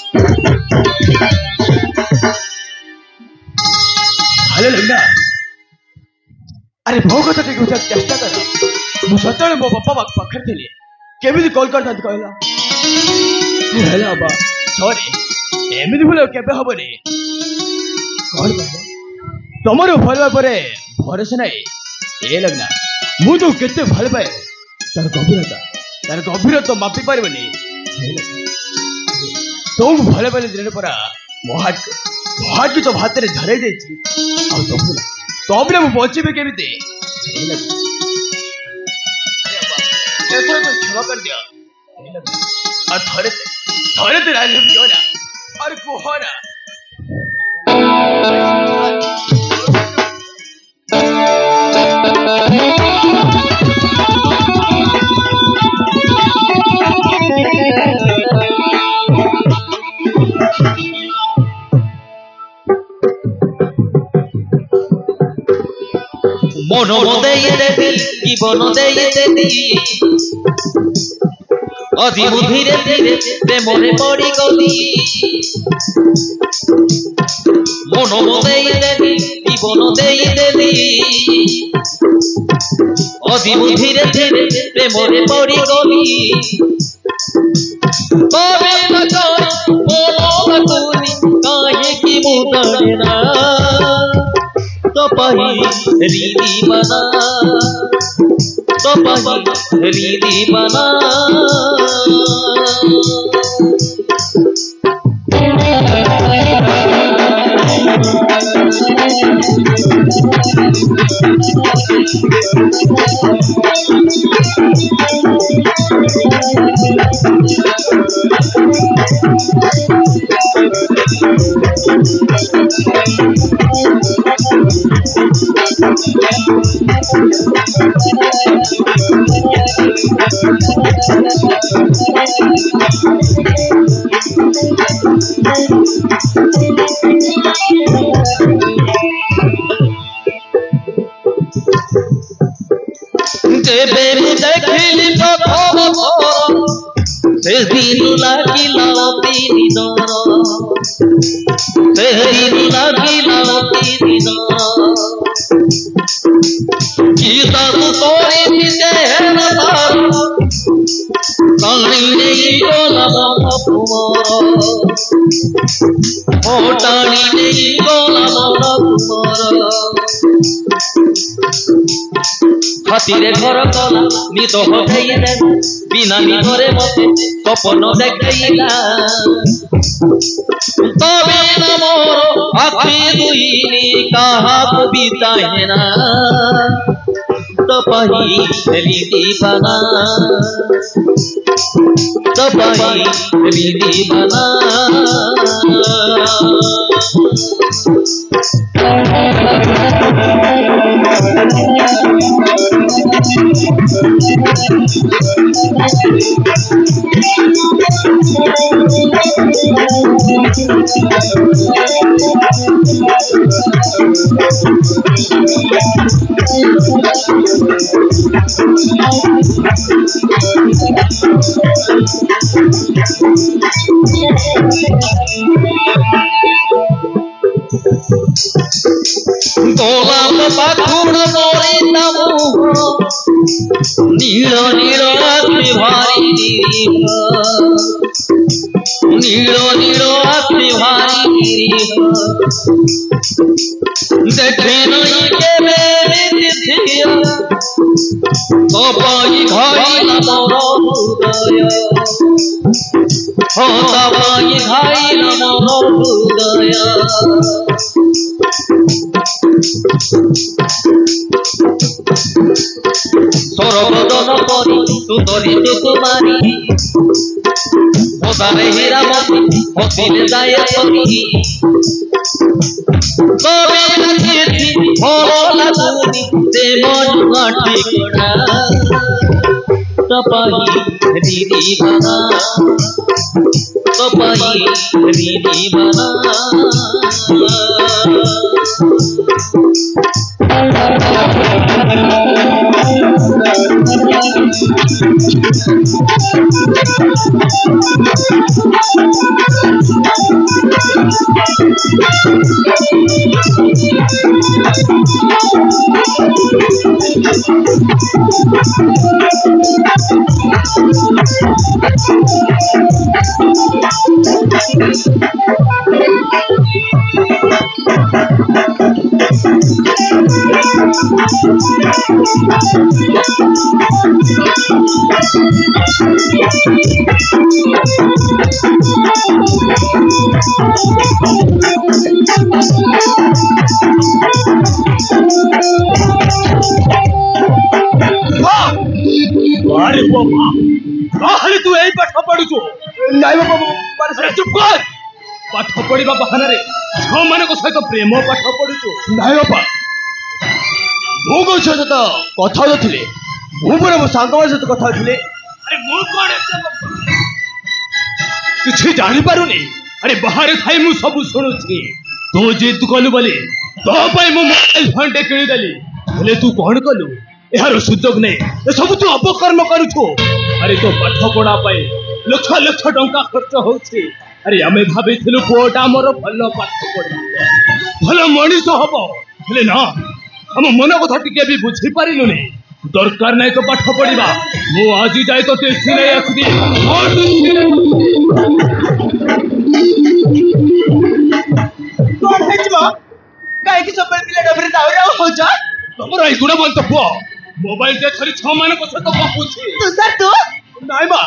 hello लंगा अरे भो कथा ठीक बुझा चेष्टा कर मु सतळे मो बापा पाखर थिले केमिति कॉल करता कहला हेला बा सॉरी एमिति भूल केबे हबनी कौन कहला तमरो भलवा परे भरोसा नाही ए लगना मु तो केते भल पाए तार गभीरता मापी पारबनी तो भल पाले दिन परा मोहाट की तो भात रे धरे देछि आ तबले मु बचिबे केमिति अरे तो क्षमा कर दिया और थोड़े तो राज भी हो ना और को ना মন দেই দেবি জীবন দেই দেবি অধীর ধীরে ধীরে প্রেমরে পড়ি গলি মন দেই দেবি জীবন দেই দেবি অধীর ধীরে ধীরে প্রেমরে পড়ি গলি তবে না মন তুনি কাহে কি মুদারে না तपही रीति बना तपही रीति बना हाथीरे घर कला निद हटाई दे बिना निदरे मते सपन देखाइला तबे न मोर आखि दुईनी कहा कविता है ना तपही रीति बना तपही रीति बना गोलाप पाखुड़ मोरे तमु नील नील आत्मे भारी नील नील आत्मे भारी देखे नहीं के मेरे तिथिया तो पाई घाई मोर हृदय हो तबाई घाई मोर हृदय सरबदन परी सुंदरी सुकुमारी मोदारे हीरामती हसिले जाए सखी कबे नथी भल लागुनी से मन ठिकड़ा तपही रीति बना तपही रीति बना अरे बाबा ताहले तू एई पाठ पढुछु नाइ बाबा अरे चुप कर पाठ पढिबा बहानारे छो मानको सहित प्रेम पाठ पढुछु नाइ बाबा मु को सहित तो कथा होथिले मु पर मो सांगवा सहित कथा होथिले अरे मु कोन किछि जानि पारुनी अरे बाहर थाई मु सब सुनुछि तू जिद कलु बोली तो पई मु मोबाइल फोन टे किनि देली हेले तू कोन कलु यार सुजोग नै ए सब तू अपकर्म करूछु अरे तो पाठ पढा पाए लक्ष लक्ष टंका खर्च होछि अरे आमे भाबिथिलु पुओटा मोर भलो पाठ पढी भलो मनीष हबो हेले ना हम मन कथा टिके भी बुझी पारिलु नै दरकार नै तो पाठ पढिबा मु आजि जाय तो ते सिलाई आखबी कोन हेचमा काहे कि सब पिला डबरे दावरा हो जा तमरा ई गुणवंत पुओ मोबाइल दे थरी छ मानको सहित गपुछि तू सर तू नाइ बा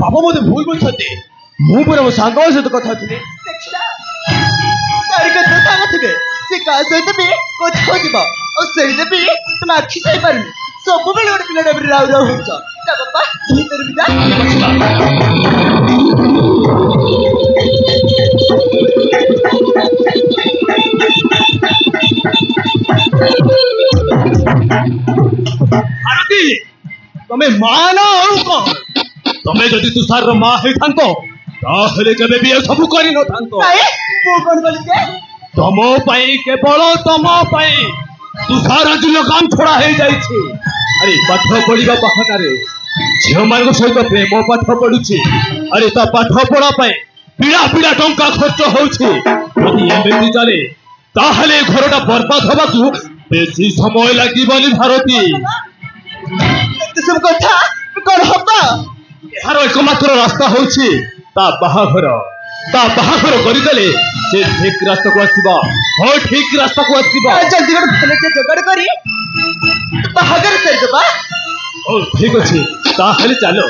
बाबा मोते भूल बोल छते मु पर मो सांगवा सहित कथा होथिले देखला तारी कथा सांग थिबे से का सहित भी कथा होतिबा और सहित भी तुम आखि सही पारनी सब बेले ओर पिला डबरे राव राव हो जा का बाबा भीतर बिदा भारती तमे मानो कौन तमे जदि तुषार रो मां हे थांतो ताहले केबे भी ए सब करि न थांतो नाइ मु कोन बोली जे तमो पई केवल तमो पई तुषार आज लगाम छोड़ा हे जाई छी अरे पाठ पढिबा बहानारे झियो मानको सहित प्रेम पाठ पढुछि अरे ता पाठ पढा पई पीड़ा पीड़ा टंका खर्च होछि यदि एमबी चले ताहले घरटा बर्बाद हबाकू बेसी समय लागिबनी भारती ते सब कथा कोन हबा यार एकमात्र रास्ता होछि ता बाहाघर करिदेले से ठीक रास्ता को आसीबा हो ठीक रास्ता को आसीबा जल्दी कर भले के जोगाड़ करी बाहागर कर देबा ओ ठीक अछि ताहले चलो